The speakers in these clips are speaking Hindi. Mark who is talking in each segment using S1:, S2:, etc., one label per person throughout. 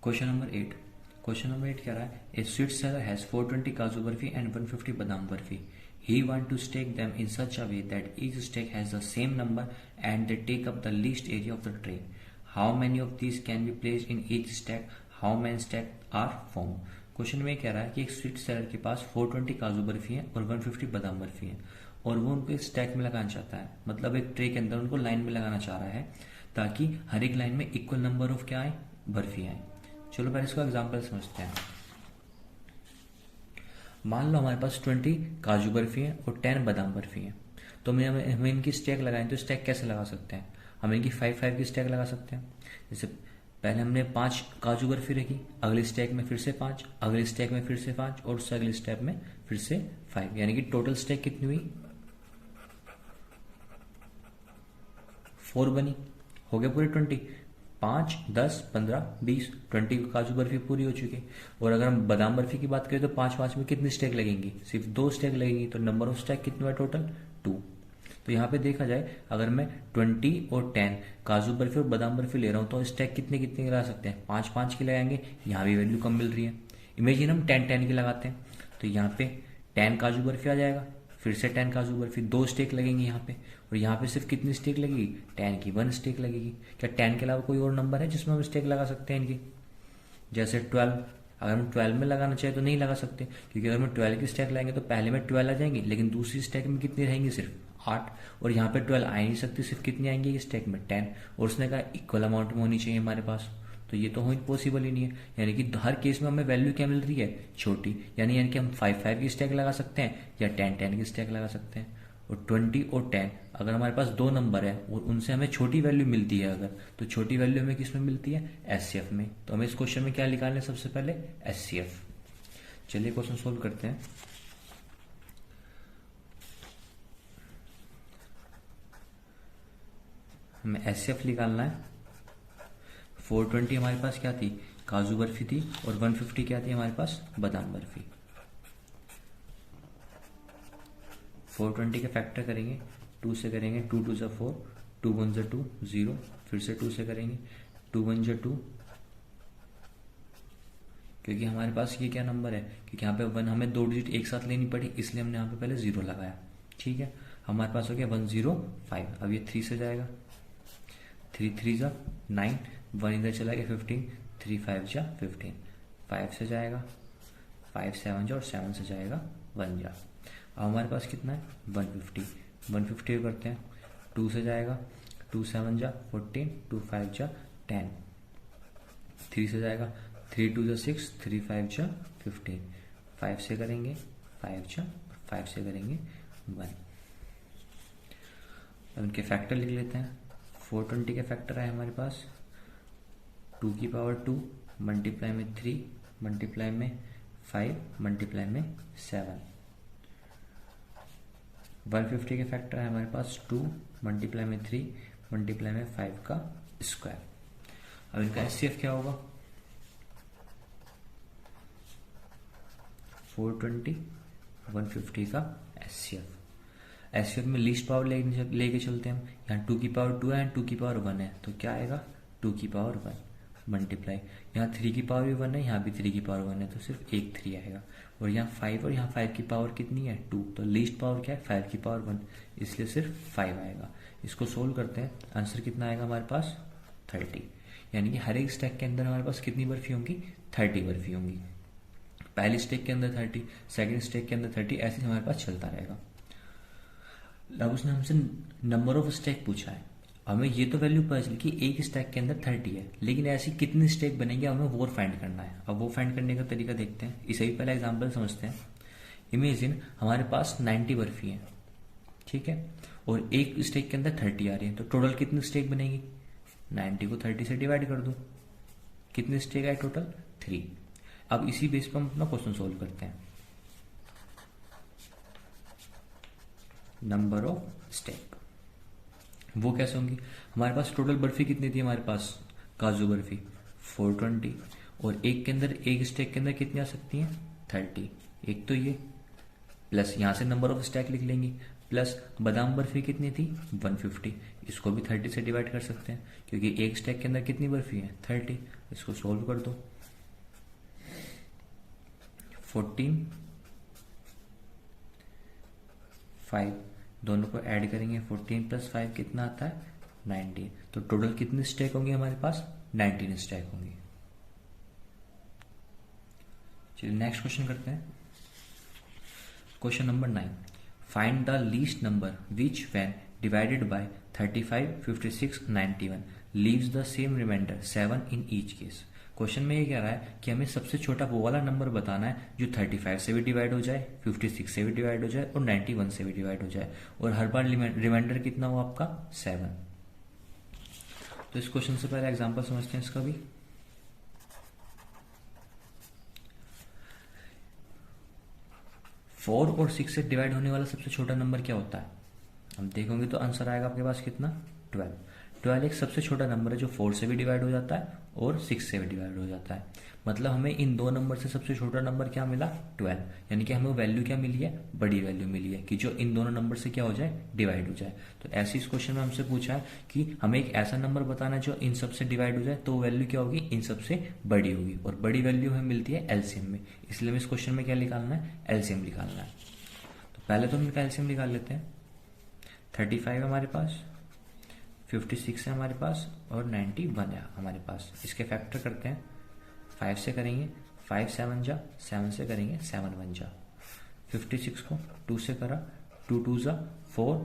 S1: Question number 8। क्वेश्चन नंबर 8 कह रहा है ए स्वीट सेलर हैज 420 काजू बर्फी एंड 150 बादाम barfi. He want to stack them in such a way that each stack has the same number and they take up the least area of the tray. How many of these can be placed in each stack? How many stacks are formed? Question में कह रहा है कि एक स्वीट सेलर के पास 420 काजू बर्फी है और 150 बादाम बर्फी है और वो उनको एक स्टैक में लगाना चाहता है, मतलब एक ट्रे के अंदर उनको लाइन में लगाना चाह रहा है ताकि हर एक लाइन में इक्वल नंबर ऑफ क्या आए, बर्फी आए. चलो पहले इसको एग्जाम्पल समझते हैं. मान लो हमारे पास 20 काजू बर्फी है और 10 बादाम बर्फी है. तो हमें इनकी स्टैक लगाएं तो स्टैक कैसे लगा सकते हैं? हम इनकी 5-5 की स्टैक लगा सकते हैं. जैसे पहले हमने 5 काजू बर्फी रखी, अगली स्टैक में फिर से 5, अगली स्टैक में फिर से 5 और उससे अगली स्टैक में फिर से 5, यानी कि टोटल स्टैक कितनी हुई? 4 बनी. हो गए पूरे 20. 5, 10, 15, 20, 20 काजू बर्फी पूरी हो चुकी है. और अगर हम बादाम बर्फी की बात करें तो 5-5 में कितनी स्टैक लगेंगी? सिर्फ 2 स्टैक लगेंगी. तो नंबर ऑफ स्टैक कितना है टोटल? 2. तो यहाँ पे देखा जाए अगर मैं 20 और 10 काजू बर्फी और बादाम बर्फी ले रहा हूँ तो स्टैक कितने कितने लगा सकते हैं? 5-5 की लगाएंगे. यहाँ भी वैल्यू कम मिल रही है. इमेजिन हम 10-10 की लगाते हैं तो यहाँ पे 10 काजू बर्फी आ जाएगा, फिर से 10 काजू बर्फी, 2 स्टेक लगेंगी यहाँ पे. और यहाँ पे सिर्फ कितनी स्टेक लगेगी? 10 की 1 स्टेक लगेगी. क्या 10 के अलावा कोई और नंबर है जिसमें हम स्टेक लगा सकते हैं इनकी? जैसे 12. अगर हम 12 में लगाना चाहे तो नहीं लगा सकते, क्योंकि अगर हम 12 की स्टेक लाएंगे तो पहले में 12 आ जाएंगी, लेकिन दूसरी स्टेक में कितनी रहेंगी? सिर्फ 8. और यहाँ पे 12 आ ही नहीं सकती, सिर्फ कितनी आएंगी इस स्टेक में? 10. और उसने कहा इक्वल अमाउंट में होनी चाहिए हमारे पास, तो ये तो पॉसिबल ही नहीं है. यानी कि हर केस में हमें वैल्यू क्या मिल रही है? छोटी. यानी कि हम 5-5 की स्टैक लगा सकते हैं या 10-10 की स्टैक लगा सकते हैं. और 20 और 10 अगर हमारे पास 2 नंबर है और उनसे हमें छोटी वैल्यू मिलती है अगर, तो छोटी वैल्यू हमें किस में मिलती है? एचसीएफ में. तो हमें इस क्वेश्चन में क्या निकालना है? सबसे पहले एचसीएफ. चलिए क्वेश्चन सोल्व करते हैं. हमें एचसीएफ निकालना है. 420 हमारे पास क्या थी? काजू बर्फी थी. और 150 क्या थी हमारे पास? बादाम बर्फी. 420 के फैक्टर करेंगे, 2 से करेंगे, 2 2 × 4, 2 1 × 2 0, फिर से 2 से करेंगे, 2 1 × 2, क्योंकि हमारे पास ये क्या नंबर है, क्योंकि यहाँ पे 1 हमें 2 डिजिट एक साथ लेनी पड़ी, इसलिए हमने यहाँ पे पहले 0 लगाया. ठीक है, हमारे पास हो गया 105. अब ये 3 से जाएगा, 3 3 × 9, 1 इधर चला गया 15, 3 5 × 15, 5 से जाएगा, 5 7 जा और 7 से जाएगा 1 जा. अब हमारे पास कितना है? 150. 150 करते हैं, 2 से जाएगा, 2 7 जा 14, 2 5 जा 10, 3 से जाएगा, 3 2 जा 6, 3 5 जा 15, 5 से करेंगे 5 जा, 5 से करेंगे 1. अब इनके फैक्टर लिख लेते हैं. 420 के फैक्टर है हमारे पास 2 की पावर 2 मल्टीप्लाई में 3 मल्टीप्लाई में 5 मल्टीप्लाई में 7. 150 के फैक्टर है हमारे पास 2 मल्टीप्लाई में 3 मल्टीप्लाई में 5 का स्क्वायर. अब इनका एचसीएफ क्या होगा? 420 150 का एचसीएफ. एचसीएफ में लीस्ट पावर लेके चलते हैं हम. यहाँ 2 की पावर 2 है, 2 की पावर 1 है, तो क्या आएगा? 2 की पावर 1 मल्टीप्लाई, यहाँ 3 की पावर भी 1 है, यहाँ भी 3 की पावर 1 है, तो सिर्फ एक 3 आएगा. और यहाँ 5 और यहाँ 5 की पावर कितनी है? 2. तो लीस्ट पावर क्या है? 5 की पावर 1, इसलिए सिर्फ 5 आएगा. इसको सोल्व करते हैं. आंसर कितना आएगा हमारे पास? 30. यानी कि हर एक स्टैक के अंदर हमारे पास कितनी बर्फी होंगी? 30 बर्फी होंगी. पहली स्टैक के अंदर 30, सेकेंड स्टैक के अंदर 30, ऐसे हमारे पास चलता रहेगा. अब उसने हमसे नंबर ऑफ स्टैक पूछा है. हमें ये तो वैल्यू पता चली कि एक स्टैक के अंदर 30 है, लेकिन ऐसी कितनी स्टैक बनेंगे हमें वो फाइंड करना है. अब वो फाइंड करने का तरीका देखते हैं. इसे भी पहला एग्जांपल समझते हैं. इमेजिन हमारे पास 90 बर्फी है, ठीक है, और एक स्टैक के अंदर 30 आ रही है, तो टोटल कितनी स्टैक बनेगी? 90 को 30 से डिवाइड कर दो, कितनी स्टैक है टोटल? 3. अब इसी बेस पर हम अपना क्वेश्चन सोल्व करते हैं. नंबर ऑफ स्टैक वो कैसे होंगी? हमारे पास टोटल बर्फी कितनी थी? हमारे पास काजू बर्फी 420, और एक के अंदर, एक स्टैक के अंदर कितनी आ सकती हैं? 30. एक तो ये, प्लस यहाँ से नंबर ऑफ स्टैक लिख लेंगे, प्लस बादाम बर्फी कितनी थी? 150. इसको भी 30 से डिवाइड कर सकते हैं, क्योंकि एक स्टैक के अंदर कितनी बर्फी है? 30. इसको सोल्व कर दो। 14, 5 दोनों को ऐड करेंगे, 14 + 5 कितना आता है 19। तो टोटल कितनी स्टैक होंगी हमारे पास 19 स्टैक होंगी। चलिए नेक्स्ट क्वेश्चन करते हैं। Question number 9, find the least number which when divided by 35, 56, 91 leaves the same remainder 7 in each case. Question में ये कह रहा है कि हमें सबसे छोटा वो वाला नंबर बताना है जो 35 से भी डिवाइड हो जाए, 56 से भी डिवाइड हो जाए और 91 से भी डिवाइड हो जाए, और हर बार रिमाइंडर कितना हो आपका 7। तो इस क्वेश्चन से पहले एग्जांपल समझते हैं इसका भी। फोर और 6 से डिवाइड होने वाला सबसे छोटा नंबर क्या होता है, हम देखोगे तो आंसर आएगा आपके पास कितना 12। 12 एक सबसे छोटा नंबर है जो 4 से भी डिवाइड हो जाता है और 6 से भी डिवाइड हो जाता है। मतलब हमें इन दो नंबर से सबसे छोटा नंबर क्या मिला 12, यानी कि हमें वैल्यू क्या मिली है, बड़ी वैल्यू मिली है कि जो इन दोनों नंबर से क्या हो जाए डिवाइड हो जाए। तो ऐसे इस क्वेश्चन में हमसे पूछा है कि हमें एक ऐसा नंबर बताना है जो इन सब से डिवाइड हो जाए, तो वैल्यू क्या होगी इन सब से बड़ी होगी, और बड़ी वैल्यू हमें मिलती है एलसीएम में। इसलिए हमें इस क्वेश्चन में क्या निकालना है एलसीएम निकालना है। तो पहले तो हम इनका एलसीएम निकाल लेते हैं। 35 है हमारे पास, 56 है हमारे पास और 91 है हमारे पास। इसके फैक्टर करते हैं, 5 से करेंगे 5 7 जा, 7 से करेंगे 7 1 जा। 56 को 2 से करा, 2 2 जा 4,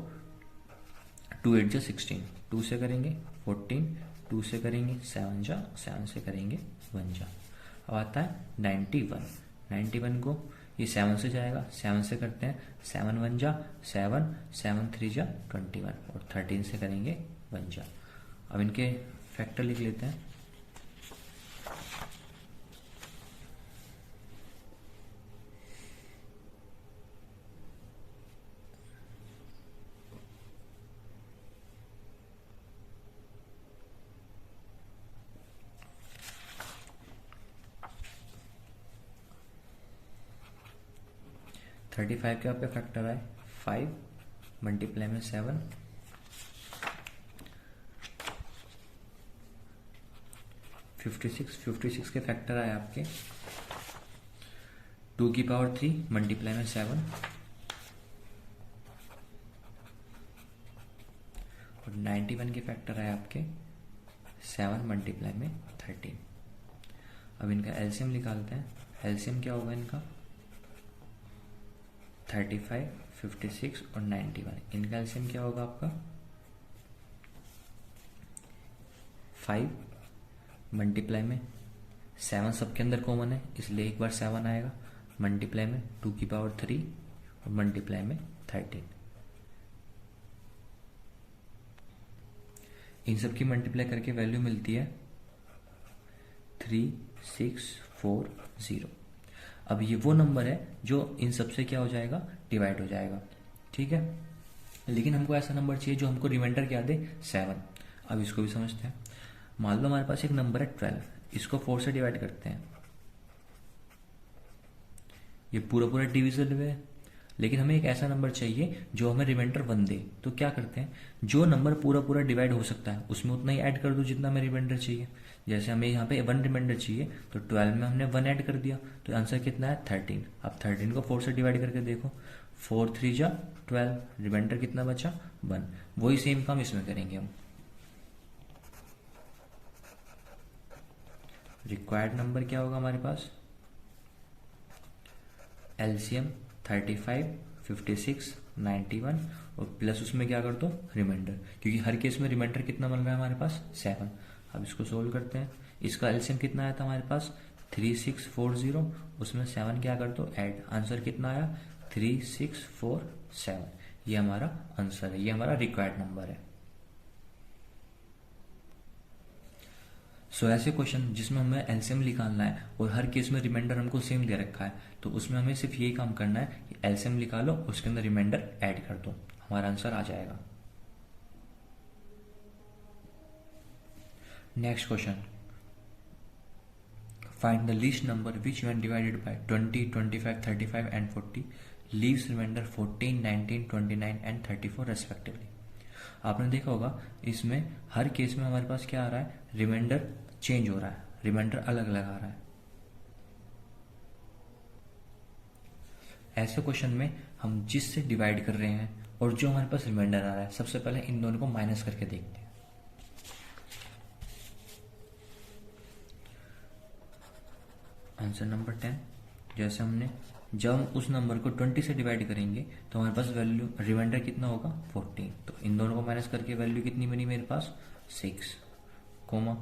S1: 2 8 जा 16, 2 से करेंगे 14, 2 से करेंगे 7 जा, 7 से करेंगे 1 जा। अब आता है 91। 91 को ये 7 से जाएगा, 7 से करते हैं 7 1 जा 7, 7 3 जा 21 और 13 से करेंगे 1 जा। अब इनके फैक्टर लिख लेते हैं। थर्टी फाइव के आपका फैक्टर आए 5 मल्टीप्लाई में 7, 56 के फैक्टर आए आपके 2 की पावर 3 मल्टीप्लाई में 7 और 91 के फैक्टर आए आपके 7 मल्टीप्लाई में 13। अब इनका एलसीएम निकालते हैं। एलसीएम क्या होगा इनका 35, 56 और 91। इनका एलसीएम क्या होगा आपका 5 मल्टीप्लाई में 7 सबके अंदर कॉमन है इसलिए एक बार 7 आएगा, मल्टीप्लाई में 2 की पावर 3 और मल्टीप्लाई में 13। इन सब की मल्टीप्लाई करके वैल्यू मिलती है 3640। अब ये वो नंबर है जो इन सब से क्या हो जाएगा डिवाइड हो जाएगा, ठीक है। लेकिन हमको ऐसा नंबर चाहिए जो हमको रिमाइंडर क्या दे 7। अब इसको भी समझते हैं। मान लो हमारे पास एक नंबर है 12, इसको 4 से डिवाइड करते हैं, ये पूरा पूरा डिविजिबल है, लेकिन हमें एक ऐसा नंबर चाहिए जो हमें रिमाइंडर 1 दे। तो क्या करते हैं, जो नंबर पूरा पूरा डिवाइड हो सकता है उसमें उतना ही ऐड कर दो जितना हमें रिमाइंडर चाहिए। जैसे हमें यहाँ पे 1 रिमाइंडर चाहिए तो 12 में हमने 1 ऐड कर दिया, तो आंसर कितना है 13। अब 13 को 4 से डिवाइड करके देखो, 4 3 जा 12, रिमाइंडर कितना बचा 1। वही सेम काम इसमें करेंगे हम। रिक्वायर्ड नंबर क्या होगा हमारे पास एलसीएम 35, 56, 91 और प्लस उसमें क्या कर दो रिमाइंडर, क्योंकि हर केस में रिमाइंडर कितना मिल रहा है हमारे पास 7। अब इसको सोल्व करते हैं। इसका एलसीएम कितना आया था हमारे पास 3640, उसमें 7 क्या कर दो ऐड, आंसर कितना आया 3647। ये हमारा आंसर है, ये हमारा रिक्वायर्ड नंबर है। सो ऐसे क्वेश्चन जिसमें हमें एलसीएम निकालना है और हर केस में रिमाइंडर हमको सेम दे रखा है, तो उसमें हमें सिर्फ यही काम करना है कि एलसीएम निकालो उसके अंदर रिमाइंडर ऐड कर दो, हमारा आंसर आ जाएगा। Next question, find the least number which when divided by 20, 25, 35 and 40 leaves remainder 14, 19, 29 and 34 respectively. आपने देखा होगा इसमें हर केस में हमारे पास क्या आ रहा है रिमाइंडर चेंज हो रहा है, रिमाइंडर अलग अलग आ रहा है। ऐसे क्वेश्चन में हम जिससे डिवाइड कर रहे हैं और जो हमारे पास रिमाइंडर आ रहा है, सबसे पहले इन दोनों को माइनस करके देखते हैं। आंसर नंबर 10, जैसे हमने जब हम उस नंबर को 20 से डिवाइड करेंगे तो हमारे पास वैल्यू रिमाइंडर कितना होगा 14, तो इन दोनों को माइनस करके वैल्यू कितनी बनी मेरे पास 6, कोमा।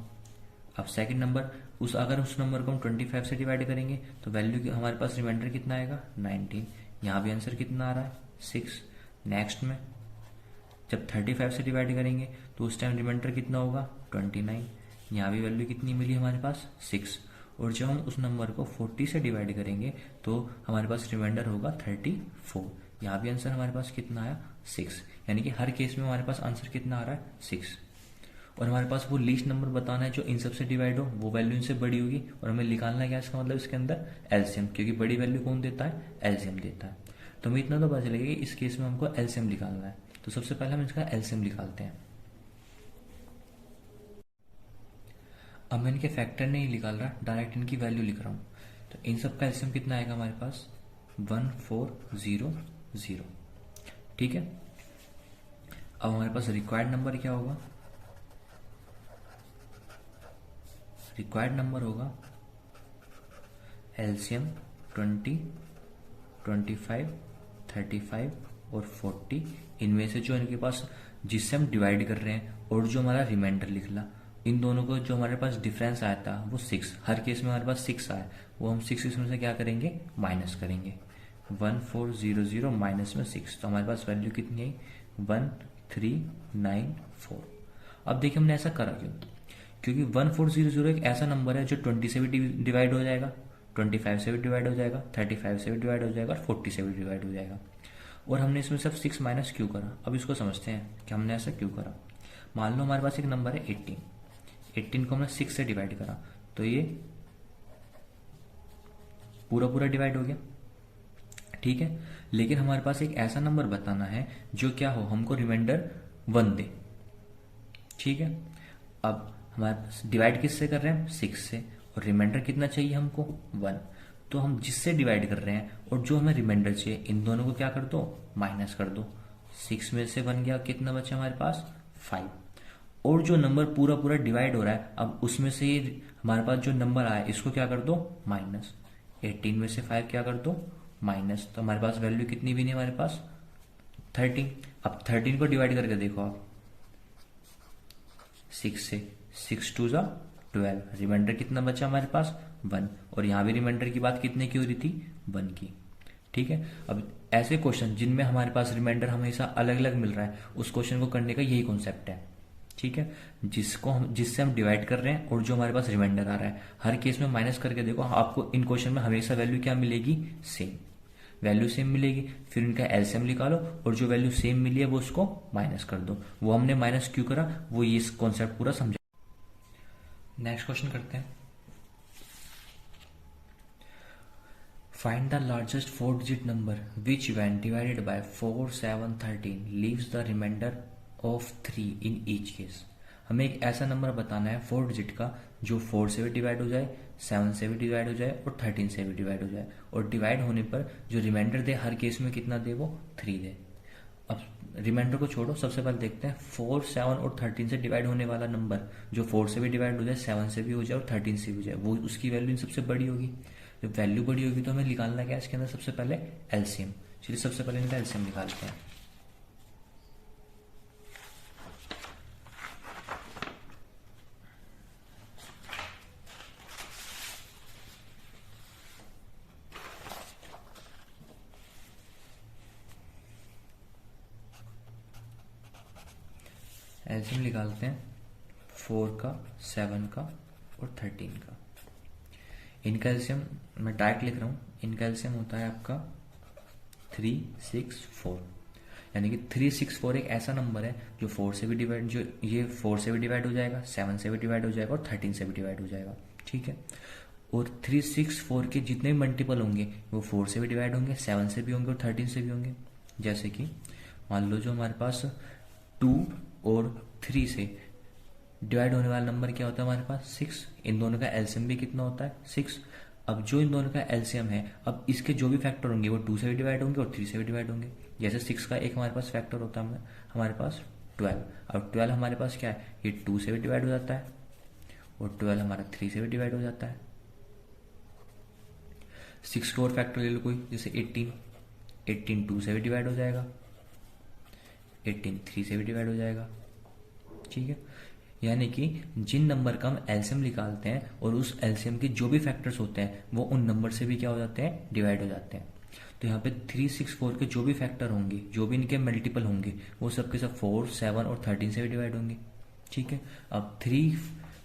S1: अब सेकंड नंबर, अगर उस नंबर को हम 25 से डिवाइड करेंगे तो वैल्यू हमारे पास रिमाइंडर कितना आएगा 19, यहाँ भी आंसर कितना आ रहा है 6। नेक्स्ट में जब 35 से डिवाइड करेंगे तो उस टाइम रिमाइंडर कितना होगा 29, यहाँ भी वैल्यू कितनी मिली हमारे पास 6। और जब हम उस नंबर को 40 से डिवाइड करेंगे तो हमारे पास रिमाइंडर होगा 34, यहाँ भी आंसर हमारे पास कितना आया 6। यानी कि हर केस में हमारे पास आंसर कितना आ रहा है 6। और हमारे पास वो लीस्ट नंबर बताना है जो इन सब से डिवाइड हो, वो वैल्यू इनसे बड़ी होगी और हमें निकालना क्या है, इसका मतलब इसके अंदर एलसीएम, क्योंकि बड़ी वैल्यू कौन देता है एलसीएम देता है। तो हमें इतना तो पता चलेगा कि इस केस में हमको एलसीएम निकालना है। तो सबसे पहले हम इसका एलसीएम निकालते हैं। अब मैं इनके फैक्टर नहीं निकाल रहा, डायरेक्ट इनकी वैल्यू लिख रहा हूँ। तो इन सब का एलसीएम कितना आएगा हमारे पास 1400, ठीक है। अब हमारे पास रिक्वायर्ड नंबर क्या होगा, रिक्वायर्ड नंबर होगा एलसीएम 20, 25, 35 और 40, इनमें से जो इनके पास जिससे हम डिवाइड कर रहे हैं और जो हमारा रिमाइंडर निकला, इन दोनों को जो हमारे पास डिफरेंस आया था वो 6, हर केस में हमारे पास 6 आया, वो हम 6 इसमें से क्या करेंगे माइनस करेंगे। 1400 माइनस में 6, तो हमारे पास वैल्यू कितनी आई 1394। अब देखिए हमने ऐसा करा क्यों, क्योंकि 1400 एक ऐसा नंबर है जो 20 से भी डिवाइड हो जाएगा, 25 से भी डिवाइड हो जाएगा, 35 से भी डिवाइड हो जाएगा और 40 से भी डिवाइड हो जाएगा। और हमने इसमें सिर्फ 6 माइनस क्यों करा, अब इसको समझते हैं कि हमने ऐसा क्यों करा। मान लो हमारे पास एक नंबर है 18 को हमने 6 से डिवाइड करा तो ये पूरा पूरा डिवाइड हो गया, ठीक है। लेकिन हमारे पास एक ऐसा नंबर बताना है जो क्या हो, हमको रिमाइंडर 1 दे, ठीक है। अब हमारे डिवाइड किससे कर रहे हैं 6 से, और रिमाइंडर कितना चाहिए हमको 1, तो हम जिससे डिवाइड कर रहे हैं और जो हमें रिमाइंडर चाहिए इन दोनों को क्या कर दो माइनस कर दो। 6 में से 1 गया, कितना बचा हमारे पास 5। और जो नंबर पूरा पूरा डिवाइड हो रहा है, अब उसमें से हमारे पास जो नंबर आया इसको क्या कर दो माइनस, 18 में से 5 क्या कर दो माइनस, तो हमारे पास वैल्यू कितनी भी नहीं हमारे पास 13। अब 13 को डिवाइड करके देखो आप 6 से, 6 2 जा 12, रिमाइंडर कितना बचा हमारे पास 1, और यहां भी रिमाइंडर की बात कितने की हो रही थी 1 की, ठीक है। अब ऐसे क्वेश्चन जिनमें हमारे पास रिमाइंडर हमेशा अलग अलग मिल रहा है, उस क्वेश्चन को करने का यही कॉन्सेप्ट है, ठीक है। जिससे हम डिवाइड कर रहे हैं और जो हमारे पास रिमाइंडर आ रहा है, हर केस में माइनस करके देखो, आपको इन क्वेश्चन में हमेशा वैल्यू क्या मिलेगी सेम, वैल्यू सेम मिलेगी। फिर इनका एलसीएम निकालो और जो वैल्यू सेम मिली है वो उसको माइनस कर दो। वो हमने माइनस क्यों करा, वो ये कॉन्सेप्ट पूरा समझा। नेक्स्ट क्वेश्चन करते हैं। Find the largest 4 digit number which when divided by 4, 7, 13 leaves the remainder of 3 in each case. हमें एक ऐसा नंबर बताना है 4 डिजिट का जो 4 से भी डिवाइड हो जाए, 7 से भी डिवाइड हो जाए और 13 से भी डिवाइड हो जाए, और डिवाइड होने पर जो रिमाइंडर दे हर केस में कितना दे, वो 3 दे। अब रिमाइंडर को छोड़ो, सबसे पहले देखते हैं 4, 7 और 13 से डिवाइड होने वाला नंबर जो 4 से भी डिवाइड हो जाए, 7 से भी हो जाए और 13 से भी हो जाए, वो उसकी वैल्यू इन सबसे बड़ी होगी। जब वैल्यू बड़ी होगी तो हमें निकालना क्या है इसके अंदर, सबसे पहले एलसीएम। चलिए सबसे पहले इनका एलसीएम निकालते हैं। एलसीएम निकालते हैं 4 का, 7 का और 13 का। इनका एलसीएम मैं डायरेक्ट लिख रहा हूँ, इनका एलसीएम होता है आपका 364, यानी कि 364 एक ऐसा नंबर है जो 4 से भी डिवाइड, जो ये 4 से भी डिवाइड हो जाएगा, 7 से भी डिवाइड हो जाएगा और 13 से भी डिवाइड हो जाएगा, ठीक है। और 364 के जितने भी मल्टीपल होंगे वो 4 से भी डिवाइड होंगे, 7 से भी होंगे और 13 से भी होंगे। जैसे कि मान लो जो हमारे पास 2 और 3 से डिवाइड होने वाला नंबर क्या होता है हमारे पास 6। इन दोनों का एलसीएम भी कितना होता है 6। अब जो इन दोनों का एलसीएम है, अब इसके जो भी फैक्टर होंगे वो 2 से भी डिवाइड होंगे और 3 से भी डिवाइड होंगे। जैसे 6 का एक हमारे पास फैक्टर होता है हमारे पास 12। अब 12 हमारे पास क्या है, ये 2 से भी डिवाइड हो जाता है और 12 हमारा 3 से भी डिवाइड हो जाता है। 6 का और फैक्टर ले लो कोई, जैसे 18 2 से भी डिवाइड हो जाएगा, 18 3 से भी डिवाइड हो जाएगा। ठीक है, यानी कि जिन नंबर का हम एलसीएम निकालते हैं और उस एलसीएम के जो भी फैक्टर्स होते हैं वो उन नंबर से भी क्या हो जाते हैं, डिवाइड हो जाते हैं। तो यहाँ पे 3, 6, 4 के जो भी फैक्टर होंगे, जो भी इनके मल्टीपल होंगे, वो सबके सब 4, 7 और 13 से भी डिवाइड होंगे। ठीक है, अब 3,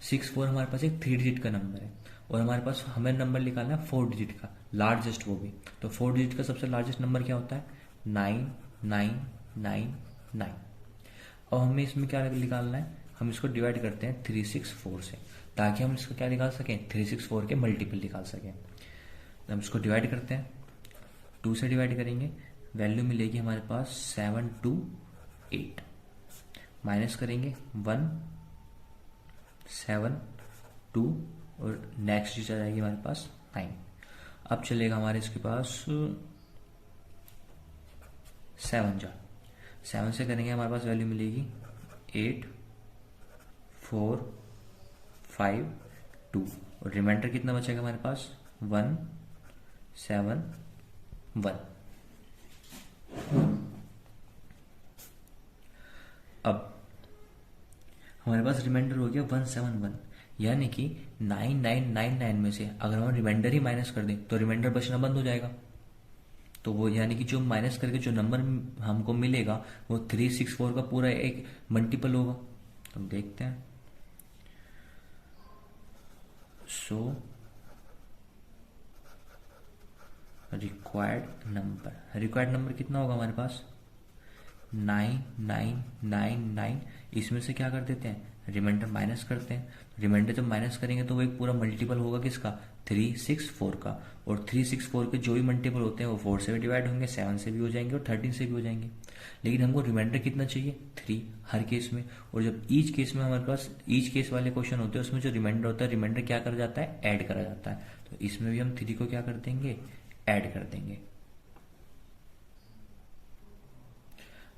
S1: 6, 4 हमारे पास एक 3 डिजिट का नंबर है और हमारे पास हमें नंबर निकालना है 4 डिजिट का, लार्जेस्ट वो भी। तो 4 डिजिट का सबसे लार्जेस्ट नंबर क्या होता है 9999। अब हमें इसमें क्या निकालना है, हम इसको डिवाइड करते हैं 364 से, ताकि हम इसको क्या निकाल सकें, 364 के मल्टीपल निकाल सकें। तो हम इसको डिवाइड करते हैं, 2 से डिवाइड करेंगे, वैल्यू मिलेगी हमारे पास 728। माइनस करेंगे 1 7 2 और नेक्स्ट चीज आ जाएगी हमारे पास 9। अब चलेगा हमारे इसके पास 7 से करेंगे, हमारे पास वैल्यू मिलेगी 8 4 5 2 और रिमाइंडर कितना बचेगा हमारे पास 1 7 1। अब हमारे पास रिमाइंडर हो गया 171, यानी कि 9999 में से अगर हम रिमाइंडर ही माइनस कर दें तो रिमाइंडर बचना बंद हो जाएगा। तो वो यानी कि जो माइनस करके जो नंबर हमको मिलेगा वो 364 का पूरा एक मल्टीपल होगा। तो हम देखते हैं, सो रिक्वायर्ड नंबर कितना होगा हमारे पास 9999। इसमें से क्या कर देते हैं, रिमाइंडर माइनस करते हैं। रिमाइंडर जब माइनस करेंगे तो वो एक पूरा मल्टीपल होगा किसका 364 का, और 364 के जो भी मल्टीपल होते हैं वो 4 से भी डिवाइड होंगे, 7 से भी हो जाएंगे और 13 से भी हो जाएंगे। लेकिन हमको रिमाइंडर कितना चाहिए 3 हर केस में। और जब ईच केस में हमारे पास ईच केस वाले क्वेश्चन होते हैं उसमें जो रिमाइंडर होता है, रिमाइंडर क्या करा जाता है, ऐड करा जाता है। तो इसमें भी हम 3 को क्या कर देंगे, ऐड कर देंगे।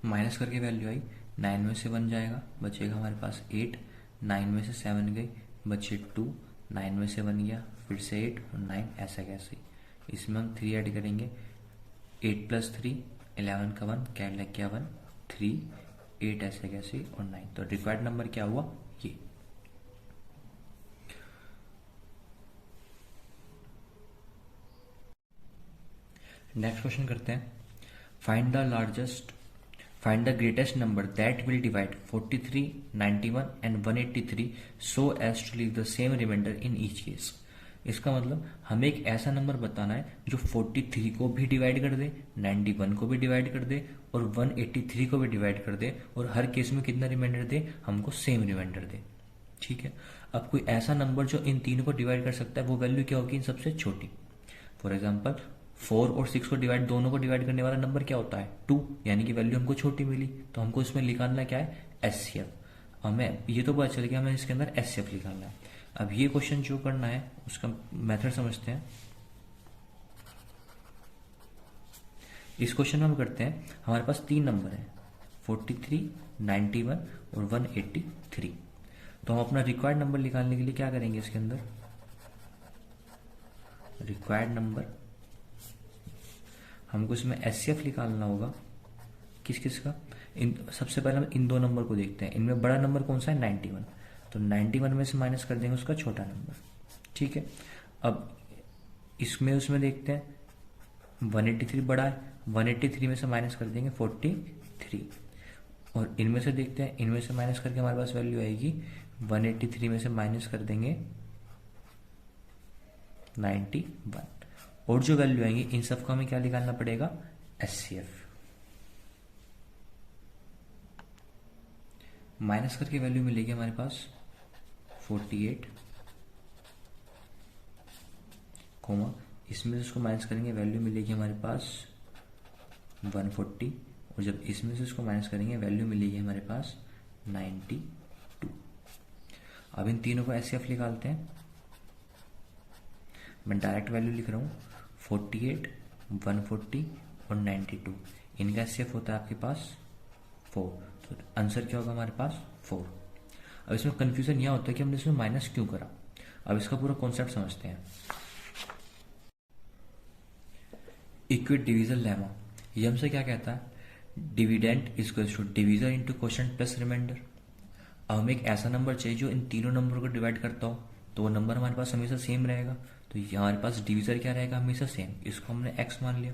S1: माइनस करके वैल्यू आई, 9 में से 1 जाएगा, बचेगा हमारे पास 8, 9 में से 7 गई, बचे 2, 9 में से 1 गया, फिर से 8 और 9, ऐसा कैसे। इसमें हम 3 ऐड करेंगे, 8 + 3 11 का 1, क्या लग गया 1 3 8 ऐसे कैसे और 9। तो रिक्वायर्ड नंबर क्या हुआ ये। नेक्स्ट क्वेश्चन करते हैं, find the greatest number that will divide 43, 91 and 183 so as to leave the same remainder in each case। इसका मतलब हमें एक ऐसा नंबर बताना है जो 43 को भी डिवाइड कर दे, 91 को भी डिवाइड कर दे और 183 को भी डिवाइड कर दे, और हर केस में कितना रिमाइंडर दे, हमको सेम रिमाइंडर दे। ठीक है, अब कोई ऐसा नंबर जो इन तीनों को डिवाइड कर सकता है वो वैल्यू क्या होगी, इन सबसे छोटी। फॉर एग्जाम्पल 4 और 6 को दोनों को डिवाइड करने वाला नंबर क्या होता है 2, यानी कि वैल्यू हमको छोटी मिली। तो हमको इसमें निकालना क्या है, एचसीएफ। हमें ये तो पता चल गया हमें इसके अंदर एचसीएफ निकालना है। अब ये क्वेश्चन जो करना है उसका मेथड समझते हैं। इस क्वेश्चन में हम करते हैं, हमारे पास 3 नंबर है 43, 91 और 183। तो हम अपना रिक्वायर्ड नंबर निकालने के लिए क्या करेंगे, इसके अंदर रिक्वायर्ड नंबर हमको इसमें एचसीएफ निकालना होगा। किस किस का, सबसे पहले हम इन 2 नंबर को देखते हैं। इनमें बड़ा नंबर कौन सा है 91, तो 91 में से माइनस कर देंगे उसका छोटा नंबर। ठीक है, अब उसमें देखते हैं 183 बड़ा है, 183 में से माइनस कर देंगे 43, और इनमें से देखते हैं, इनमें से माइनस करके हमारे पास वैल्यू आएगी 183 में से माइनस कर देंगे 91, और जो वैल्यू आएंगी इन सबको हमें क्या निकालना पड़ेगा, एचसीएफ। माइनस करके वैल्यू मिलेगी हमारे पास 48, कोमा इसमें से इसको माइनस करेंगे वैल्यू मिलेगी हमारे पास 140, और जब इसमें से इसको माइनस करेंगे वैल्यू मिलेगी हमारे पास 92। अब इन तीनों को एचसीएफ निकालते हैं। मैं डायरेक्ट वैल्यू लिख रहा हूँ 48, 140 और 92। इनका एचसीएफ होता है आपके पास 4, तो आंसर क्या होगा हमारे पास 4। अब इसमें कंफ्यूजन यह होता है कि हमने इसमें माइनस क्यों करा। अब इसका पूरा कॉन्सेप्ट समझते हैं। इक्विट डिविजन लेमा, ये हमसे क्या कहता है, dividend is equal to division into quotient plus remainder. अब हमें एक ऐसा नंबर चाहिए जो इन तीनों नंबरों को डिवाइड करता हो, तो वो नंबर हमारे पास हमेशा सेम रहेगा। तो हमारे पास डिविजर क्या रहेगा, हमेशा सेम, इसको हमने x मान लिया।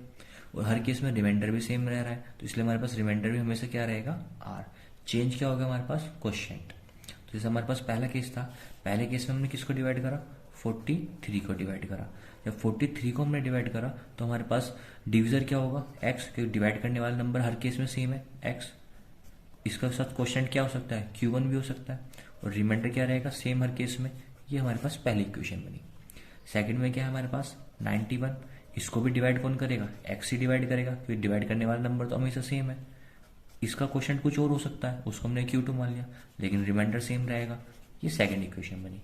S1: और हर केस में रिमाइंडर भी सेम रह रहा है, तो इसलिए हमारे पास रिमाइंडर भी हमेशा क्या रहेगा, r। चेंज क्या होगा हमारे पास, क्वोशिएंट। तो जैसे हमारे पास पहला केस था, पहले केस में हमने किसको डिवाइड करा, 43 को डिवाइड करा। जब 43 को हमने डिवाइड करा तो हमारे पास डिविजर क्या होगा, x, क्योंकि डिवाइड करने वाला नंबर हर केस में सेम है, x। इसका साथ क्वोशिएंट क्या हो सकता है, Q1 भी हो सकता है। और रिमाइंडर क्या रहेगा, सेम हर केस में। ये हमारे पास पहली इक्वेशन बनी। सेकंड में क्या है हमारे पास 91, इसको भी डिवाइड कौन करेगा, x ही डिवाइड करेगा, क्योंकि डिवाइड करने वाला नंबर तो हमेशा सेम है। इसका क्वोशिएंट कुछ और हो सकता है, उसको हमने Q2 मान लिया, लेकिन रिमाइंडर सेम रहेगा। ये सेकंड इक्वेशन बनी।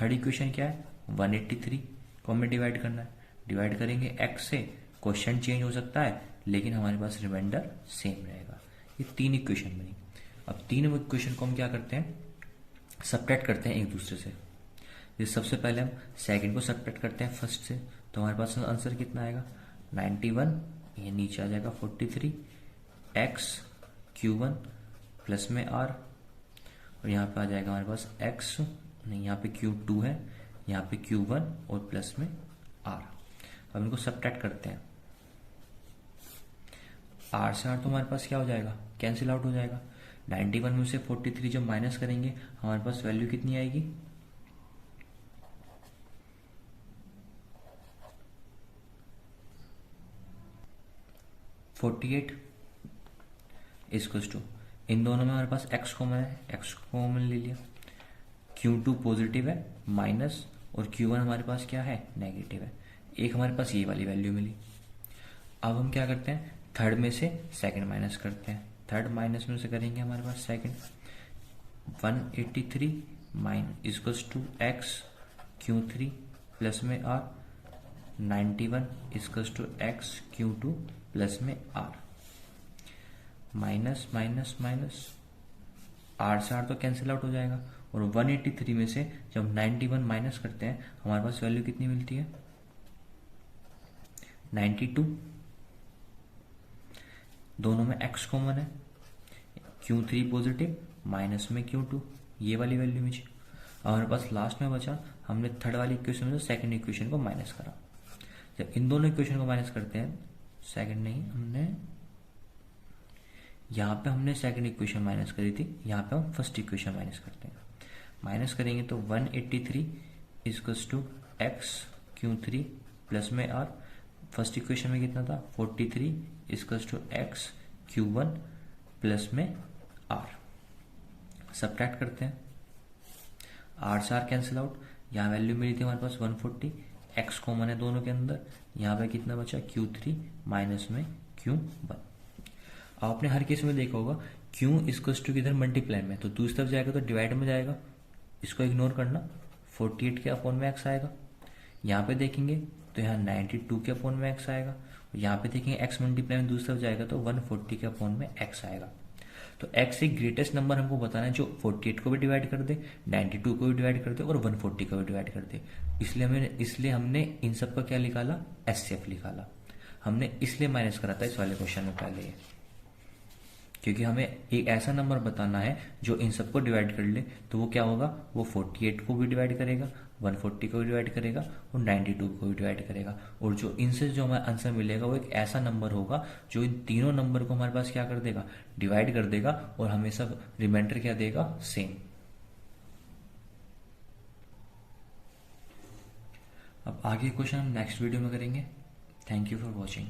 S1: थर्ड इक्वेशन क्या है, 183 को हमें डिवाइड करना है। डिवाइड करेंगे x से, क्वोशिएंट चेंज हो सकता है, लेकिन हमारे पास रिमाइंडर सेम रहेगा। ये तीन इक्वेशन बनी। अब तीनों इक्वेशन को हम क्या करते हैं, सब्ट्रैक्ट करते हैं एक दूसरे से। इस सबसे पहले हम सेकंड को सब्ट्रैक्ट करते हैं फर्स्ट से, तो हमारे पास आंसर कितना आएगा, 91, ये नीचे आ जाएगा 43, x Q1 प्लस में r, और यहाँ पे आ जाएगा हमारे पास x, नहीं यहाँ पे Q2 है, यहाँ पे Q1 और प्लस में r। अब इनको सब्ट्रैक्ट करते हैं। r से r तो हमारे पास क्या हो जाएगा, कैंसिल आउट हो जाएगा। 91 में से 43 जब माइनस करेंगे हमारे पास वैल्यू कितनी आएगी, 48 इक्वल्स टू, इन दोनों में हमारे पास x कॉमन है, x कॉमन ले लिया। Q2 पॉजिटिव है माइनस, और Q1 हमारे पास क्या है, नेगेटिव है। एक हमारे पास ये वाली वैल्यू मिली। अब हम क्या करते हैं, थर्ड में से सेकंड माइनस करते हैं। थर्ड माइनस में से करेंगे हमारे पास second, 183 equals to x Q3 plus में r, 91 equals to x Q2 plus में r। Minus minus minus, r से r तो कैंसिल आउट हो जाएगा। और 183 में से जब 91 माइनस करते हैं हमारे पास वैल्यू कितनी मिलती है, 92। दोनों में x कॉमन है, Q3 पॉजिटिव माइनस में Q2, ये वाली वैल्यू मुझे। हमारे पास लास्ट में बचा, हमने थर्ड वाली इक्वेशन में से सेकंड इक्वेशन को माइनस करा। जब इन दोनों इक्वेशन को माइनस करते हैं, सेकंड नहीं, हमने यहाँ पे हमने सेकंड इक्वेशन माइनस करी थी, यहाँ पे हम फर्स्ट इक्वेशन माइनस करते हैं। माइनस करेंगे तो 183 equals to x Q3 plus में r। फर्स्ट इक्वेशन में कितना था, 43 equals to x Q1 plus में r। सब्ट्रैक्ट करते हैं, r से r कैंसिल आउट। यहाँ वैल्यू मिली थी हमारे पास 140, x कॉमन है दोनों के अंदर। यहाँ पे कितना बचा, Q3 माइनस में Q1। आपने हर केस में देखा होगा Q इक्वल्स टू किधर, मल्टीप्लाई में, तो दूसरी तरफ जाएगा तो डिवाइड में जाएगा, इसको इग्नोर करना। 48 के अपॉन में x आएगा। यहाँ पे देखेंगे तो यहाँ 92 के अपॉन में x आएगा। यहाँ पे देखेंगे x मल्टीप्लाई में दूसरी तरफ जाएगा तो 140 के अपॉन में x आएगा। तो x एक ग्रेटेस्ट नंबर हमको बताना है जो 48 को भी डिवाइड कर दे, 92 को भी डिवाइड कर दे और 140 को भी डिवाइड कर दे। इसलिए हमने इन सब का क्या निकाला, एचसीएफ निकाला। हमने इसलिए माइनस करा था इस वाले क्वेश्चन में पहले, क्योंकि हमें एक ऐसा नंबर बताना है जो इन सबको डिवाइड कर ले। तो वो क्या होगा, वो 48 को भी डिवाइड करेगा, 140 को भी डिवाइड करेगा और 92 को भी डिवाइड करेगा। और जो इनसे जो हमारा आंसर मिलेगा वो एक ऐसा नंबर होगा जो इन तीनों नंबर को हमारे पास क्या कर देगा, डिवाइड कर देगा, और हमेशा रिमाइंडर क्या देगा, सेम। अब आगे क्वेश्चन हम नेक्स्ट वीडियो में करेंगे। Thank you for watching.